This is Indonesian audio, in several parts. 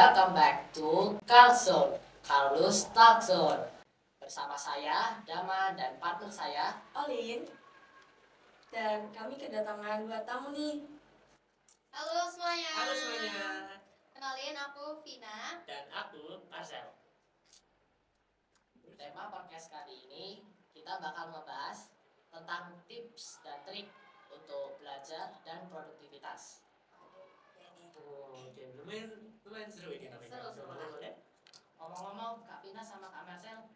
Welcome back to Carlson, Carlos Talkson. Bersama saya, Dama, dan partner saya, Olin. Dan kami kedatangan dua tamu nih. Halo semuanya. Halo semuanya. Kenalin aku Vina. Dan aku Marcel. Tema podcast kali ini kita bakal ngebahas tentang tips dan trik untuk belajar dan produktivitas. Oke, lumayan seru ini namanya. Seru. Ngomong-ngomong, Kak Vina sama Kak Marcel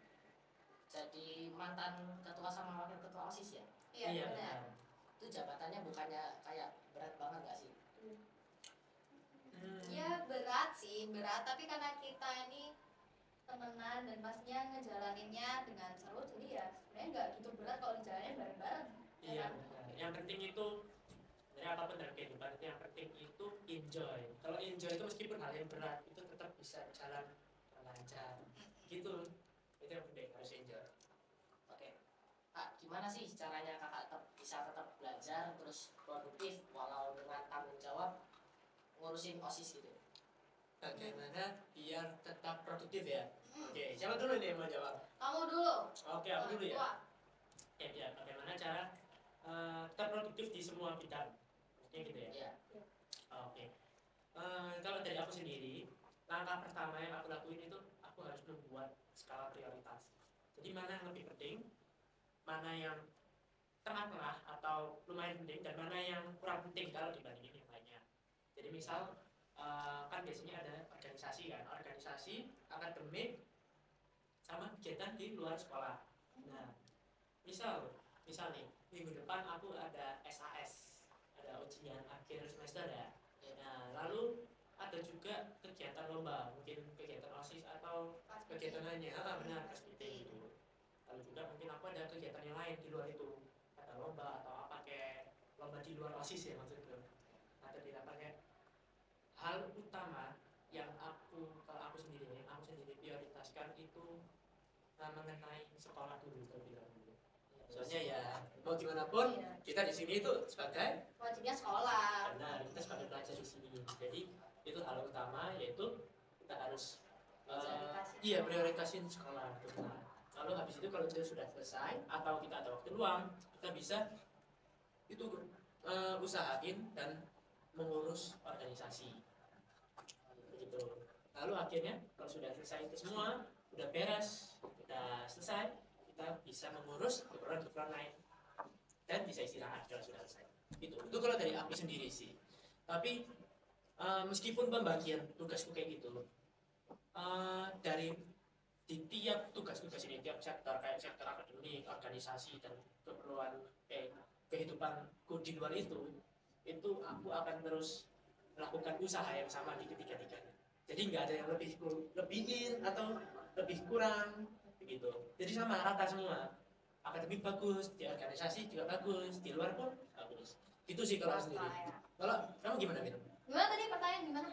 jadi mantan ketua sama wakil ketua OSIS ya? Iya benar. Itu jabatannya bukannya kayak berat banget gak sih? Ya berat sih, tapi karena kita ini temenan dan pastinya ngejalaninnya dengan seru, jadi ya sebenarnya nggak gitu berat kalau dijalanin bareng-bareng. Iya, benar. Yang penting itu sebenarnya apapun dalam kehidupan itu yang penting itu enjoy. Kalau enjoy itu meskipun hal yang berat itu tetap bisa jalan lancar. Gitu. Itu yang penting harus enjoy. Oke, Kak, gimana sih caranya kakak bisa tetap belajar terus produktif walau dengan tanggung jawab ngurusin OSIS gitu? Bagaimana biar tetap produktif ya? Oke, siapa dulu nih yang mau jawab? Kamu dulu. Oke, aku dulu ya. Tua. Ya, biar bagaimana cara tetap produktif di semua bidang. Maksudnya gitu ya? Iya. Oke. Kalau dari aku sendiri, langkah pertama yang aku lakuin itu aku harus membuat skala prioritas. Jadi mana yang lebih penting, mana yang tengah-tengah atau lumayan penting, dan mana yang kurang penting kalau dibandingin yang lainnya. Jadi misal kan biasanya ada organisasi kan, organisasi akademik sama kegiatan di luar sekolah. Nah, misal nih minggu depan aku ada SAS, ada ujian akhir semester ya. Nah, lalu ada juga kegiatan lomba, mungkin kegiatan OSIS atau kegiatan lainnya. Benar, seperti itu. Lalu juga mungkin aku ada kegiatan yang lain di luar itu, ada lomba atau apa kayak lomba di luar OSIS ya maksudnya. Ada tidak pakai hal utama yang kalau aku sendiri prioritaskan itu mengenai sekolah dulu terlebih dahulu. Soalnya ya mau gimana pun kita di sini itu sebagai Wajibnya sekolah. benar, kita sebagai pelajar di sini. Jadi itu hal utama yaitu kita harus prioritasin sekolah. Nah, lalu habis itu kalau kita sudah selesai atau kita ada waktu luang, kita bisa itu usahain dan mengurus organisasi. Begitu. Lalu akhirnya kalau sudah selesai itu semua, udah beres, udah selesai, kita bisa mengurus keperluan lain dan bisa istirahat kalau sudah selesai. Itu kalau dari aku sendiri sih. Tapi meskipun pembagian tugasku kayak gitu, dari di tiap tugas-tugas ini, tiap sektor kayak sektor akademik, organisasi dan keperluan kehidupanku di luar itu aku akan terus melakukan usaha yang sama di ketiga-tiganya. Jadi nggak ada yang lebihin atau lebih kurang begitu. Jadi sama rata semua. Akademik bagus, di organisasi juga bagus, di luar pun bagus. Itu sih kalau sendiri. Kalau kamu gimana gitu? Gimana tadi pertanyaan gimana?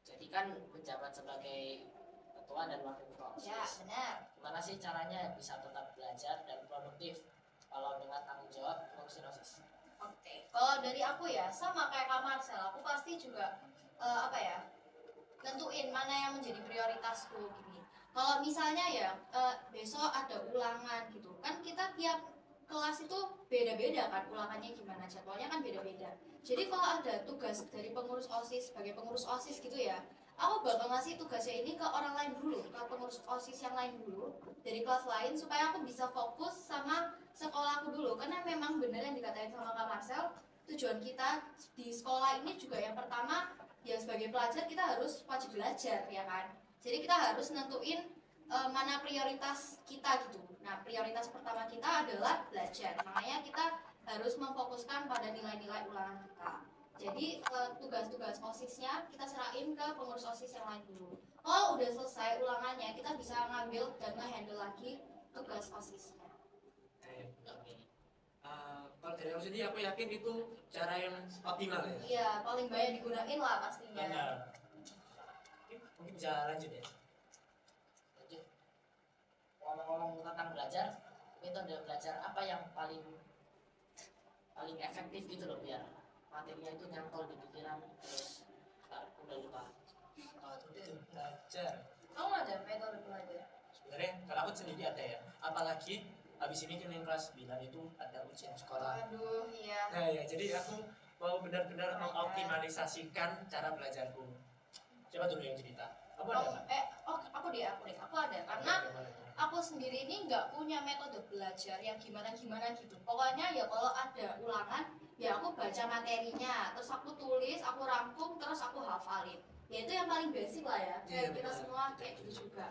Jadi kan menjabat sebagai ketua dan wakil ketua OSIS. Ya benar. Gimana sih caranya bisa tetap belajar dan produktif kalau dengan tanggung jawab ngurusin OSIS? Oke, kalau dari aku ya sama kayak Kak Marcel, aku pasti juga nentuin mana yang menjadi prioritasku gini. Kalau misalnya ya besok ada ulangan gitu, kan kita tiap kelas itu beda-beda kan ulangannya gimana, jadwalnya kan beda-beda. Jadi kalau ada tugas dari pengurus OSIS sebagai pengurus OSIS gitu ya, aku bakal ngasih tugasnya ini ke orang lain dulu, ke pengurus OSIS yang lain dulu dari kelas lain supaya aku bisa fokus sama sekolahku dulu. Karena memang benar yang dikatain sama Kak Marcel, tujuan kita di sekolah ini juga yang pertama ya sebagai pelajar kita harus wajib belajar ya kan. Jadi kita harus nentuin mana prioritas kita gitu. Nah, prioritas pertama kita adalah belajar. Makanya kita harus memfokuskan pada nilai-nilai ulangan kita. Jadi tugas-tugas OSISnya kita serahin ke pengurus OSIS yang lain dulu. Kalau udah selesai ulangannya, kita bisa ngambil dan nge-handle lagi tugas OSISnya. Kalau dari aku sendiri aku yakin itu cara yang optimal ya. Iya, paling banyak digunain lah pastinya. Benar. Mungkin bisa lanjut ya. Lanjut. Ngomong-ngomong tentang belajar, metode belajar apa yang paling efektif gitu loh biar materinya itu nyantol di pikiran terus udah lupa. Metode belajar. Kamu ada metode belajar? Sebenarnya kalau aku sendiri ada ya. Apalagi habis ini kan yang kelas 9 itu ada ujian sekolah. Aduh, iya. Nah ya, jadi aku mau benar-benar mengoptimalisasikan cara belajarku. Siapa dulu yang cerita? Kamu ada nggak? Aku ada karena aku sendiri ini nggak punya metode belajar yang gimana gitu. Pokoknya ya kalau ada ulangan ya aku baca materinya, terus aku tulis, aku rangkum, terus aku hafalin. Ya itu yang paling basic lah ya. Iya, Kayak kita benar. semua kayak gitu juga.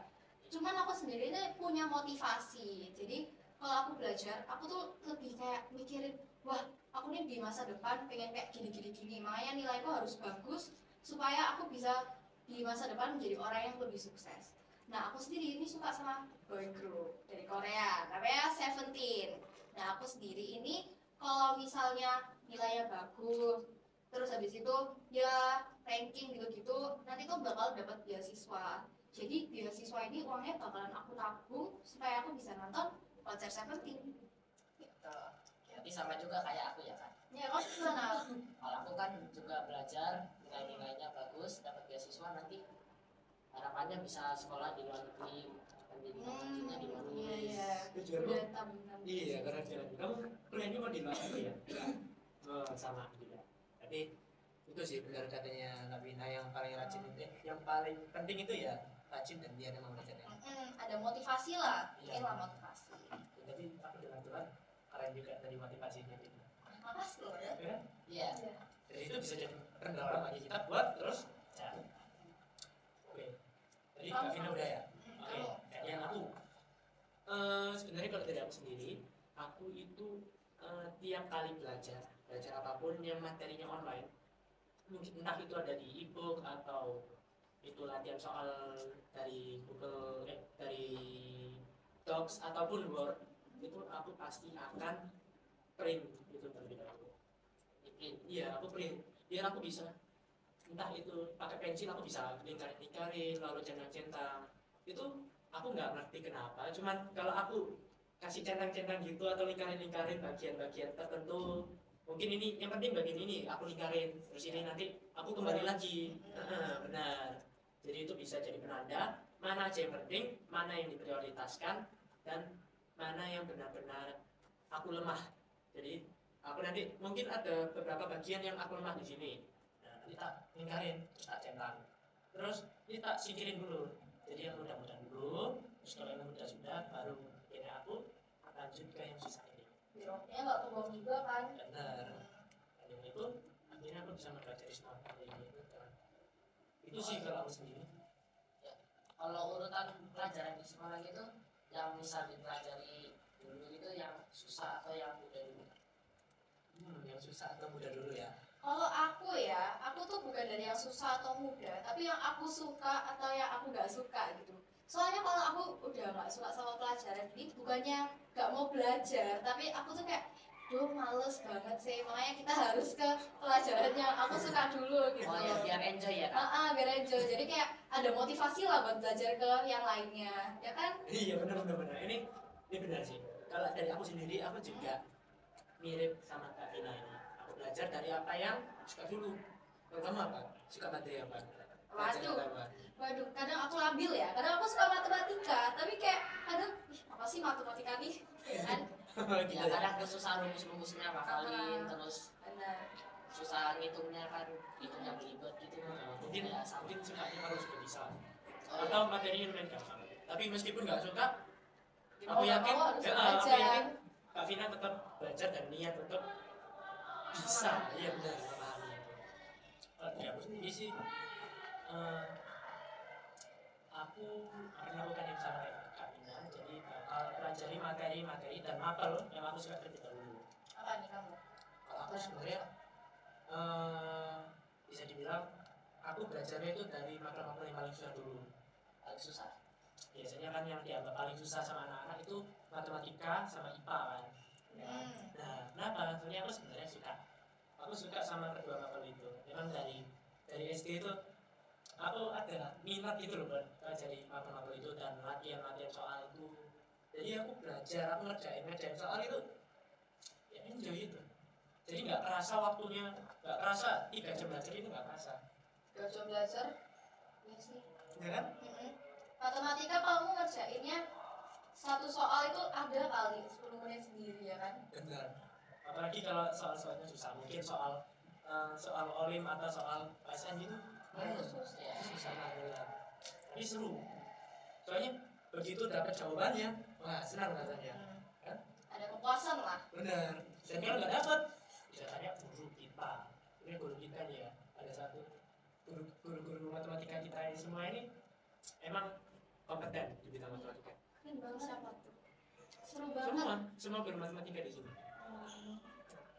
Cuman aku sendiri ini punya motivasi. Jadi kalau aku belajar, aku tuh lebih kayak mikirin, wah aku nih di masa depan pengen kayak gini. Makanya nilaiku harus bagus supaya aku bisa di masa depan menjadi orang yang lebih sukses. Nah, aku sendiri ini suka sama boy group dari Korea, namanya Seventeen. Nah, aku sendiri ini kalau misalnya nilainya bagus, terus habis itu ya ranking gitu-gitu, nanti tuh bakal dapat beasiswa. Jadi beasiswa ini uangnya bakalan aku tabung supaya aku bisa nonton konser Seventeen. Gitu. Berarti sama juga kayak aku ya kan. Ya, kamu gimana? Kalau aku kan juga belajar, nilainya bagus, dapat beasiswa, nanti harapannya bisa sekolah di luar negeri, pendidikan lanjutnya di luar negeri. Iya. Tujuan Udah tabungan. Iya, karena jalan. Kamu kuliahnya kok di luar negeri ya? Oh, sama juga. Tapi itu sih benar katanya Nabina, yang paling rajin itu, yang paling penting itu ya rajin dan dia memang belajarnya. Ada motivasi lah, Iya. bikinlah motivasi. Jadi aku dengar Tuhan keren juga dari motivasinya gitu. Makasih loh ya. Ya? Iya. Jadi itu bisa jadi pendorong bagi kita buat terus cari. Oke. Jadi Kak Vina udah ya. Oke. Yang aku sebenarnya kalau dari aku sendiri, aku itu tiap kali belajar apapun yang materinya online, mungkin entah itu ada di e-book atau itu latihan soal dari Google, dari Docs ataupun Word, itu aku pasti akan print itu terlebih dahulu. Print. Iya, aku print biar aku bisa, entah itu pakai pensil aku bisa lingkarin lalu centang-centang. Itu aku nggak ngerti kenapa, cuman kalau aku kasih centang-centang gitu atau lingkarin bagian-bagian tertentu, mungkin ini yang penting bagian ini aku lingkarin, terus ini nanti aku kembali lagi. Benar, jadi itu bisa jadi penanda mana aja yang penting, mana yang diprioritaskan, dan mana yang benar-benar aku lemah. Jadi aku nanti mungkin ada beberapa bagian yang aku lemah di sini, nah nanti tak lingkarin terus tak centang, terus ini tak singkirin dulu, jadi yang mudah-mudah dulu, terus kalau yang mudah sudah baru ini aku lanjut ke yang susah ini. Biroknya nggak kebuang juga kan? Benar. Dan yang itu akhirnya aku bisa mempelajari semua hal ini. Itu sih kalau aku sendiri. Kalau urutan pelajaran di sekolah gitu, yang misal dipelajari dulu itu yang susah atau yang mudah dulu? Yang susah atau mudah dulu ya. Kalau aku ya, aku tuh bukan dari yang susah atau mudah, tapi yang aku suka atau yang aku nggak suka gitu. Soalnya kalau aku udah nggak suka sama pelajaran ini, bukannya nggak mau belajar, tapi aku tuh kayak, duh males banget sih, makanya kita harus ke pelajaran yang aku suka dulu gitu. Oh ya, biar enjoy ya kan? Biar enjoy, jadi kayak ada motivasi lah buat belajar ke yang lainnya, ya kan? Iya benar. Ini benar sih. Kalau dari aku sendiri, aku juga mirip sama Kak Vina ini. Aku belajar dari apa yang suka dulu. Kalau kamu apa? Suka materi apa? Belajar apa? Waduh, kadang aku labil ya, kadang aku suka matematika, tapi kayak kadang, ih apa sih matematika nih, ya kan? Ya kadang kesusahan rumus-rumusnya ngafalin, terus Benar. susah ngitungnya kan, hitungnya belibet gitu. Mungkin Ya sama. mungkin sukanya harus juga bisa. Oh, Atau materinya lumayan gampang. Tapi meskipun nggak suka, Ya, aku mau nggak yakin, mau harus aku belajar. yakin Kak Vina tetap belajar dan niat untuk bisa. Iya benar, memahami itu. Kalau dari aku sendiri sih, aku akan melakukan yang sama kayak Kak Vina. Jadi bakal pelajari materi dan mapel yang aku suka terlebih dahulu. Apa nih kamu? Kalau aku sebenarnya bisa dibilang aku belajarnya itu dari mapel-mapel yang paling susah dulu. paling susah. Biasanya kan yang dianggap paling susah sama anak-anak itu matematika sama IPA kan. Nah, kenapa? Soalnya aku sebenarnya suka. Aku suka sama kedua mapel itu. Memang dari SD itu aku ada minat gitu loh buat pelajari mapel-mapel itu dan latihan soal itu. Jadi aku belajar, aku ngerjain soal itu ya enjoy itu. Jadi nggak kerasa waktunya, nggak kerasa 3 jam belajar itu nggak kerasa. 3 jam belajar? Iya sih. ya kan? Matematika kamu ngerjainnya satu soal itu ada kali 10 menit sendiri ya kan? Benar. Apalagi kalau soal-soalnya susah, mungkin soal olim atau soal PSN gitu, Susah ya. susah banget. Tapi seru. Soalnya begitu dapat jawabannya, wah senang rasanya. Kan? Ada kepuasan lah. Benar. Dan kalau nggak dapat, bisa tanya guru kita. Ini guru kita nih ya. Ada satu guru matematika kita ini semua ini emang kompeten di bidang matematika. Keren banget siapa tuh? Seru banget. Semua guru matematika di sini.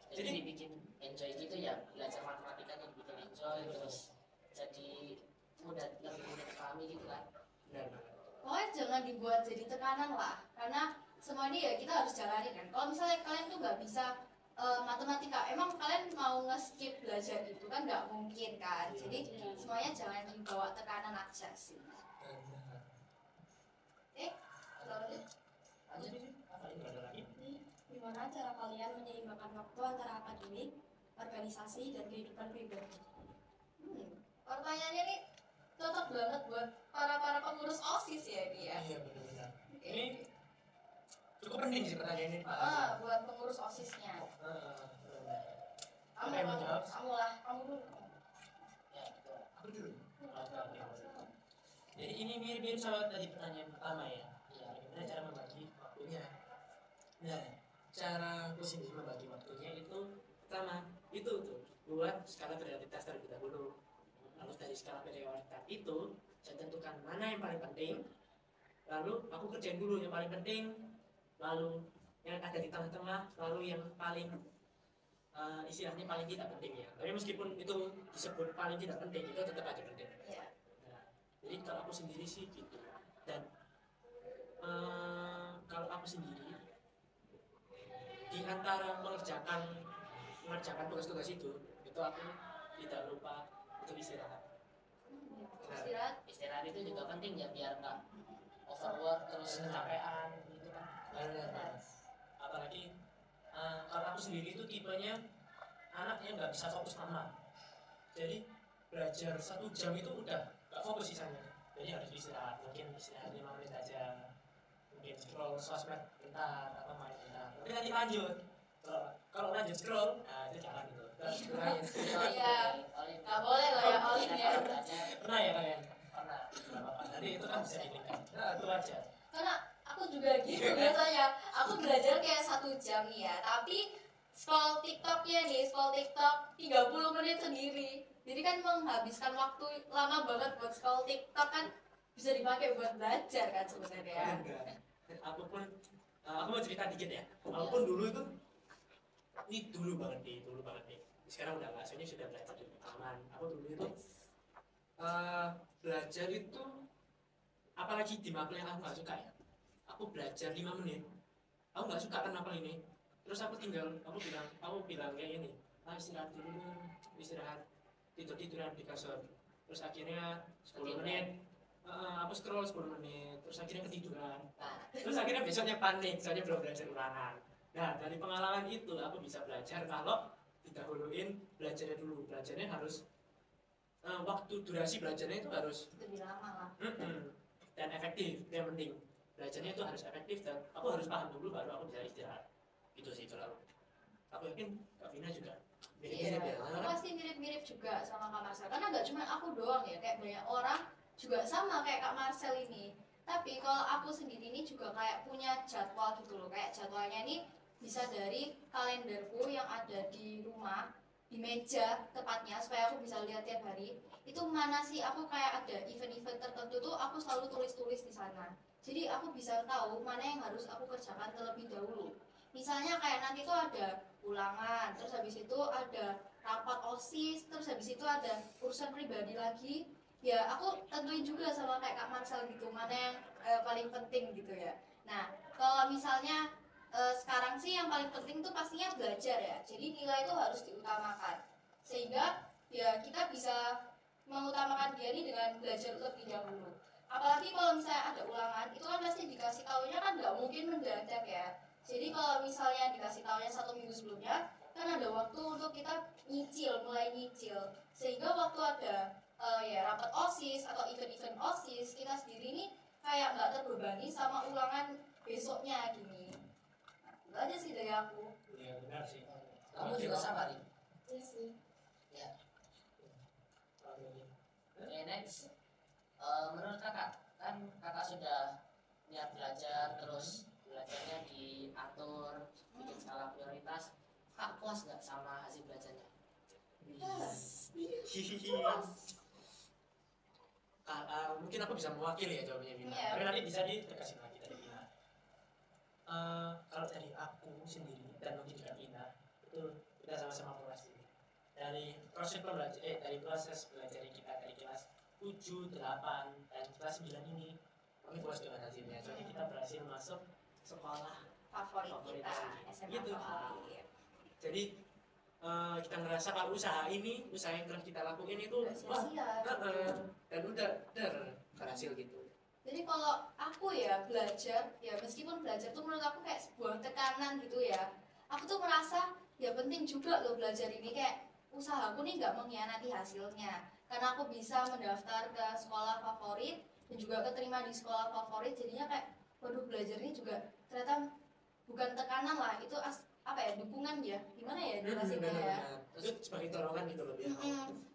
Jadi dibikin enjoy gitu ya, belajar matematika tuh bikin enjoy, terus jadi lebih mudah dipahami gitu kan. Benar. Pokoknya jangan dibuat jadi tekanan lah, karena semua ini ya kita harus jalani kan. Kalau misalnya kalian tuh nggak bisa matematika, emang kalian mau nge-skip belajar itu kan nggak mungkin kan. Jadi semuanya jangan dibawa tekanan aja sih. Lanjut. Apa ini ada lagi? Gimana cara kalian menyeimbangkan waktu antara akademik, organisasi, dan kehidupan pribadi? Pertanyaannya nih cocok banget buat para pengurus OSIS ya ini ya. Iya benar-benar. Ini cukup penting sih pertanyaan ini. Buat pengurus OSISnya. Siapa yang menjawab? Kamu dulu. Ya betul. Aku dulu. Oke. Jadi ini mirip-mirip sama tadi pertanyaan pertama ya. Iya. Bagaimana cara membagi waktunya? Nah, cara aku sendiri membagi waktunya itu pertama itu tuh buat skala prioritas terlebih dahulu. Lalu dari skala prioritas itu saya tentukan mana yang paling penting. Lalu aku kerjain dulu yang paling penting. Lalu yang ada di tengah-tengah. Lalu yang paling istilahnya paling tidak penting ya. Tapi meskipun itu disebut paling tidak penting, itu tetap aja penting. Iya. Nah, jadi kalau aku sendiri sih gitu. Dan kalau aku sendiri di antara mengerjakan tugas-tugas itu aku tidak lupa untuk istirahat. Istirahat itu juga penting ya biar nggak overwork terus kecapean gitu kan. Benar. Apalagi kalau aku sendiri itu tipenya anaknya nggak bisa fokus lama. Jadi belajar 1 jam itu udah nggak fokus sisanya. Jadi harus istirahat. Mungkin istirahat 5 menit aja. Mungkin scroll sosmed bentar atau main bentar. Tapi nanti lanjut. Kalau lanjut scroll, nah itu jangan gitu. Iya. Nggak boleh lah ya Olin ya. Pernah ya kalian? Pernah. Nggak apa-apa. Nanti itu kan bisa ditingkat. Nah itu aja. Karena aku juga gitu biasanya. Aku belajar kayak 1 jam nih ya, tapi scroll TikToknya nih, scroll TikTok 30 menit sendiri. Jadi kan menghabiskan waktu lama banget buat scroll TikTok kan bisa dipakai buat belajar kan sebenarnya. Aku mau cerita dikit ya. Aku pun dulu itu ini dulu banget nih. Sekarang udah nggak, soalnya sudah belajar di pengalaman. Aku dulu itu belajar itu apalagi di mapel yang aku nggak suka ya. Aku belajar 5 menit. Aku nggak suka kan mapel ini. Terus aku bilang kayak gini. Istirahat dulu, istirahat tiduran di kasur. Terus akhirnya 10 menit. Aku scroll 10 menit. Terus akhirnya ketiduran. Terus akhirnya besoknya panik, soalnya belum belajar ulangan. Nah, dari pengalaman itu aku bisa belajar kalau didahuluin belajarnya dulu. Belajarnya harus waktu durasi belajarnya itu harus Lebih lama lah. Dan efektif, itu yang penting. Belajarnya itu harus efektif dan aku harus paham dulu baru aku bisa istirahat. Itu sih kalau aku yakin Kak Vina juga mirip-mirip ya. Aku pasti mirip-mirip juga sama Kak Marcel. Karena nggak cuma aku doang ya, kayak banyak orang juga sama kayak Kak Marcel ini. Tapi kalau aku sendiri ini juga kayak punya jadwal gitu loh. Kayak jadwalnya ini bisa dari kalenderku yang ada di rumah, di meja tepatnya, supaya aku bisa lihat tiap hari itu mana sih aku kayak ada event-event tertentu tuh aku selalu tulis-tulis di sana. Jadi aku bisa tahu mana yang harus aku kerjakan terlebih dahulu. Misalnya kayak nanti tuh ada ulangan, terus habis itu ada rapat OSIS, terus habis itu ada urusan pribadi lagi. Ya aku tentuin juga sama kayak Kak Marcel gitu, mana yang paling penting gitu ya. Nah kalau misalnya sekarang sih yang paling penting tuh pastinya belajar ya. Jadi nilai itu harus diutamakan. Sehingga ya kita bisa mengutamakan diri dengan belajar lebih dahulu. Apalagi kalau misalnya ada ulangan, itu kan pasti dikasih taunya kan nggak mungkin mendadak ya. Jadi kalau misalnya dikasih taunya 1 minggu sebelumnya, kan ada waktu untuk kita mulai nyicil. Sehingga waktu ada ya rapat OSIS atau event-event OSIS, kita sendiri nih kayak nggak terbebani sama ulangan besoknya gini. Nah, itu aja sih dari aku. Iya benar sih. Kamu juga sama nih. Iya sih. Ya. Oke, next. Menurut kakak, kan kakak sudah niat belajar, terus belajarnya diatur, bikin skala prioritas. Kak puas nggak sama hasil belajarnya? Mungkin aku bisa mewakili ya jawabannya Vina. Iya. Tapi nanti bisa ditegasin lagi dari Vina. Kalau dari aku sendiri dan mungkin juga Vina, itu kita sama-sama puas sih. Dari proses belajar kita dari kelas 7, 8, dan kelas 9 ini kami puas dengan hasilnya. Soalnya kita berhasil masuk sekolah Favorit Favorit kita, sendiri. SMA Gitu. favorit. Jadi kita ngerasa kalau usaha yang telah kita lakuin itu Nggak wah, sia-sia. dan udah berhasil gitu. Jadi kalau aku ya belajar, ya meskipun belajar tuh menurut aku kayak sebuah tekanan gitu ya. Aku tuh merasa ya penting juga loh belajar ini, kayak usahaku nih nggak mengkhianati hasilnya. Karena aku bisa mendaftar ke sekolah favorit dan juga keterima di sekolah favorit, jadinya kayak waduh belajar ini juga ternyata bukan tekanan lah, itu apa ya, dukungan ya, gimana ya jelasinnya ya. Itu sebagai dorongan gitu loh ya.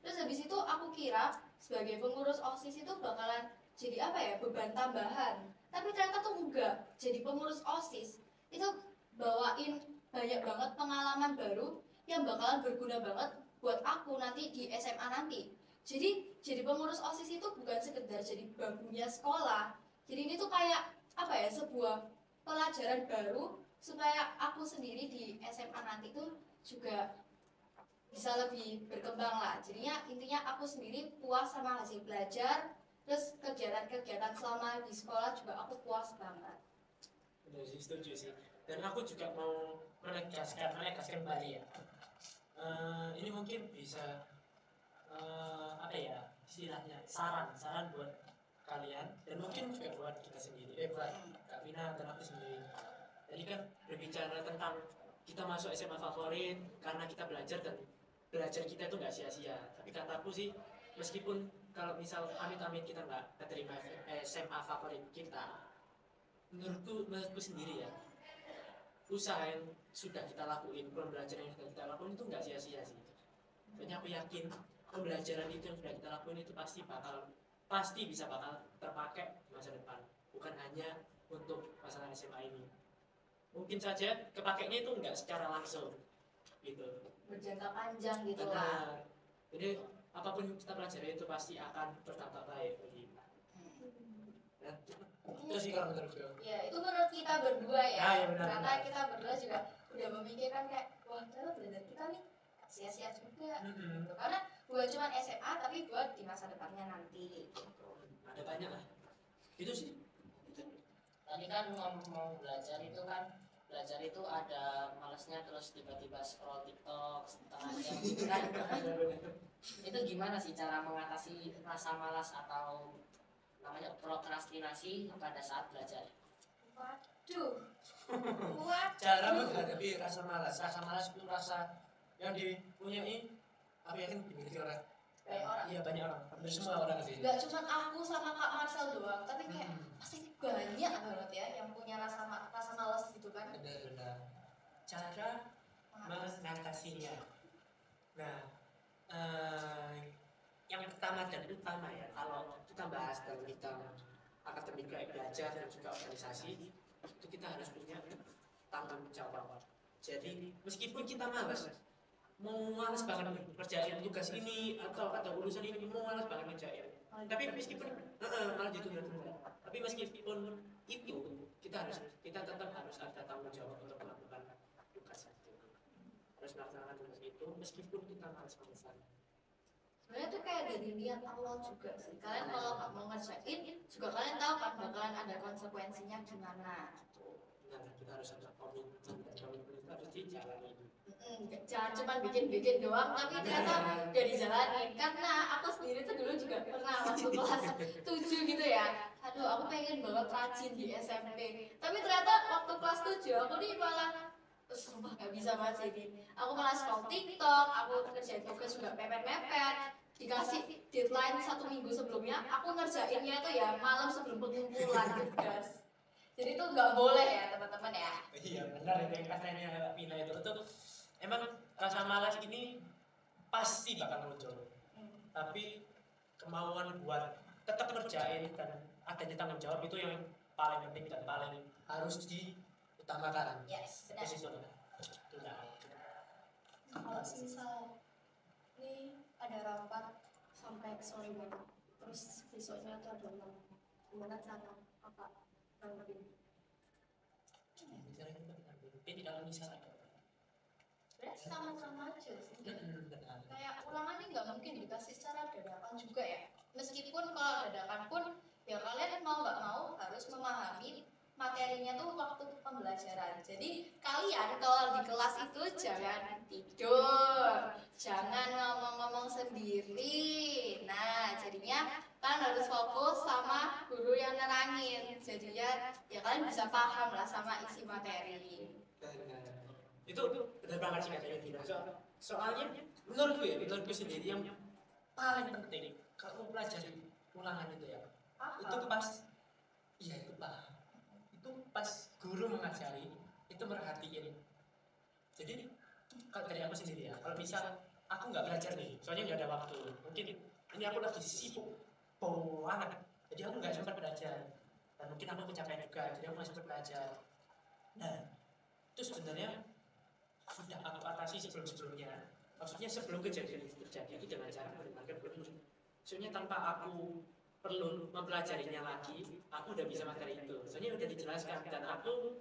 Terus habis itu aku kira sebagai pengurus OSIS itu bakalan jadi apa ya, beban tambahan. Tapi ternyata tuh enggak. Jadi pengurus OSIS itu bawain banyak banget pengalaman baru yang bakalan berguna banget buat aku nanti di SMA nanti. Jadi pengurus OSIS itu bukan sekedar jadi babunya sekolah. Jadi ini tuh kayak apa ya, sebuah pelajaran baru supaya aku sendiri di SMA nanti tuh juga bisa lebih berkembang lah. Jadinya intinya aku sendiri puas sama hasil belajar, terus kegiatan-kegiatan selama di sekolah juga aku puas banget. Benar sih, setuju sih. Dan aku juga mau menegaskan kembali ya. Ini mungkin bisa apa ya istilahnya, saran buat kalian dan mungkin juga buat kita sendiri, buat Kak Vina dan aku sendiri. Jadi kan berbicara tentang kita masuk SMA favorit karena kita belajar, dan belajar kita itu nggak sia-sia. Tapi kataku sih, meskipun kalau misal amit-amit kita nggak keterima SMA favorit kita, menurutku sendiri ya, usaha yang sudah kita lakuin, pembelajaran yang sudah kita lakuin itu nggak sia-sia sih. Soalnya aku yakin pembelajaran itu yang sudah kita lakuin itu pasti bakal terpakai di masa depan, bukan hanya untuk masalah SMA ini. Mungkin saja kepakainya itu nggak secara langsung gitu, Berjangka panjang gitu lah. benar. Jadi apapun kita pelajari itu pasti akan berdampak baik bagi kita. Dan itu sih kalau menurutku. Ya itu menurut kita berdua ya. Ah, ya benar, Karena benar. kita berdua juga udah memikirkan kayak wah ternyata belajar kita nih sia-sia juga. Gitu. Karena bukan cuma SMA tapi buat di masa depannya nanti. Gitu. Ada banyak lah. Itu sih. Tadi kan ngomong belajar itu ada malesnya, terus tiba-tiba scroll TikTok setengah jam gitu kan. Itu gimana sih cara mengatasi rasa malas atau namanya prokrastinasi pada saat belajar? Waduh. Waduh. Cara menghadapi rasa malas itu rasa yang dipunyai, aku yakin dimiliki oleh Banyak orang. iya banyak orang, hampir semua orang sih. Gak cuma aku sama Kak Marcel doang, tapi kayak pasti banyak banget ya yang punya rasa malas gitu kan. Benar-benar cara mengatasinya. Nah, yang pertama dan utama ya, kalau kita bahas dalam bidang akademik kayak belajar dan juga organisasi, itu kita harus punya tanggung jawab. Jadi meskipun kita malas banget ngerjain tugas ini atau urusan ini, malas banget ngerjain. Tapi meskipun malah ditunda-tunda. Tapi meskipun itu kita tetap harus ada tanggung jawab untuk melakukan tugas itu. Harus melaksanakan tugas itu meskipun kita malas-malasan. Sebenarnya tuh kayak dari niat Allah juga sih. Kalian kalau nggak mau ngerjain juga kalian tahu kan bakalan ada konsekuensinya gimana. Nah, kita harus ada komitmen, dan komitmen itu harus dijalani. Jangan cuma bikin doang tapi ternyata gak dijalanin. Karena aku sendiri tuh dulu juga pernah waktu kelas 7 gitu ya. Aduh aku pengen banget rajin di SMP. Tapi ternyata waktu kelas 7 aku nih malah sumpah gak bisa banget sih. Aku malah scroll TikTok, aku kerjain tugas juga mepet-mepet. Dikasih deadline 1 minggu sebelumnya, aku ngerjainnya itu ya malam sebelum pengumpulan tugas. Jadi itu nggak boleh ya teman-teman ya. Iya benar itu yang katanya Pina itu emang rasa malas ini pasti bakal muncul. Tapi kemauan buat tetap ngerjain dan adanya tanggung jawab itu yang paling penting dan paling harus diutamakan. Yes, benar. Itu Kalau misal ini ada rapat sampai sore banget, terus besoknya tuh ada ulang, gimana cara apa nanggepin? Ini kalau misalnya Sebenarnya sama-sama aja sih. Kayak ulangan ini nggak mungkin dikasih secara dadakan juga ya. Meskipun kalau dadakan pun ya kalian mau nggak mau harus memahami materinya tuh waktu pembelajaran. Jadi kalian kalau di kelas itu jangan tidur, jangan ngomong-ngomong sendiri. Nah jadinya kalian harus fokus sama guru yang nerangin. Jadinya ya kalian bisa paham lah sama isi materi. itu benar banget sih katanya Dina. Soalnya menurutku sendiri yang paling penting kalau pelajari ulangan itu ya, itu pas itu pas guru mengajari itu merhatiin. Jadi kalau dari aku sendiri ya, kalau misal aku nggak belajar nih, soalnya nggak ada waktu, mungkin ini aku lagi sibuk banget, jadi aku nggak sempat belajar dan mungkin aku kecapean juga, jadi aku nggak sempat belajar. Nah itu sebenarnya sudah aku atasi sebelum-sebelumnya. Maksudnya sebelum kejadian itu terjadi itu dengan cara menggunakan guru. Soalnya tanpa aku perlu mempelajarinya lagi, aku udah bisa materi itu. Soalnya udah dijelaskan dan aku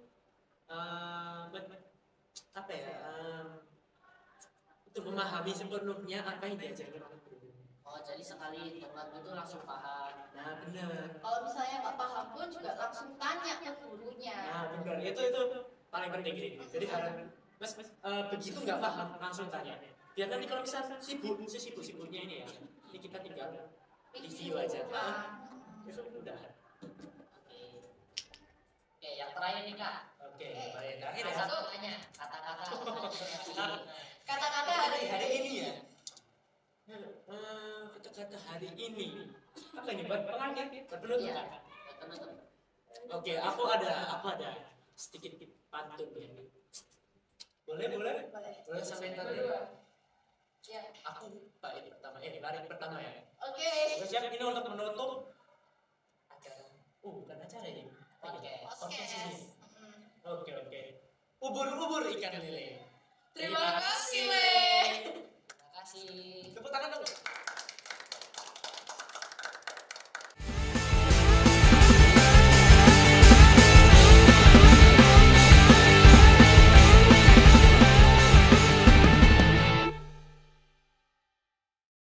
untuk memahami sepenuhnya apa yang diajarkan oleh guru. Oh jadi sekali dengar itu langsung paham. Nah benar. Kalau misalnya nggak paham pun juga langsung tanya ke gurunya. Nah benar itu paling penting sih. Jadi harus begitu nggak paham langsung tanya. Biar nanti kalau misalnya sibuknya ini ya, ini kita tinggal review aja. Itu udah. Oke, yang terakhir nih kak. Oke, baik. Terakhir ya. Satu tanya kata-kata. Kata-kata Hari ini ya. Kata-kata hari ini. Apa ini buat pengakhir? Penutup Iya. kan? Penutup. Oke, aku ada sedikit pantun ya. Boleh sampai tadi. Ya. Aku baik pertama. Lari pertama ya. Oke. Siap ini untuk menutup acara. Bukan acara ini. Podcast ini. Oke. Ubur-ubur ikan lele. Terima kasih. Terima kasih. Tepuk tangan dong.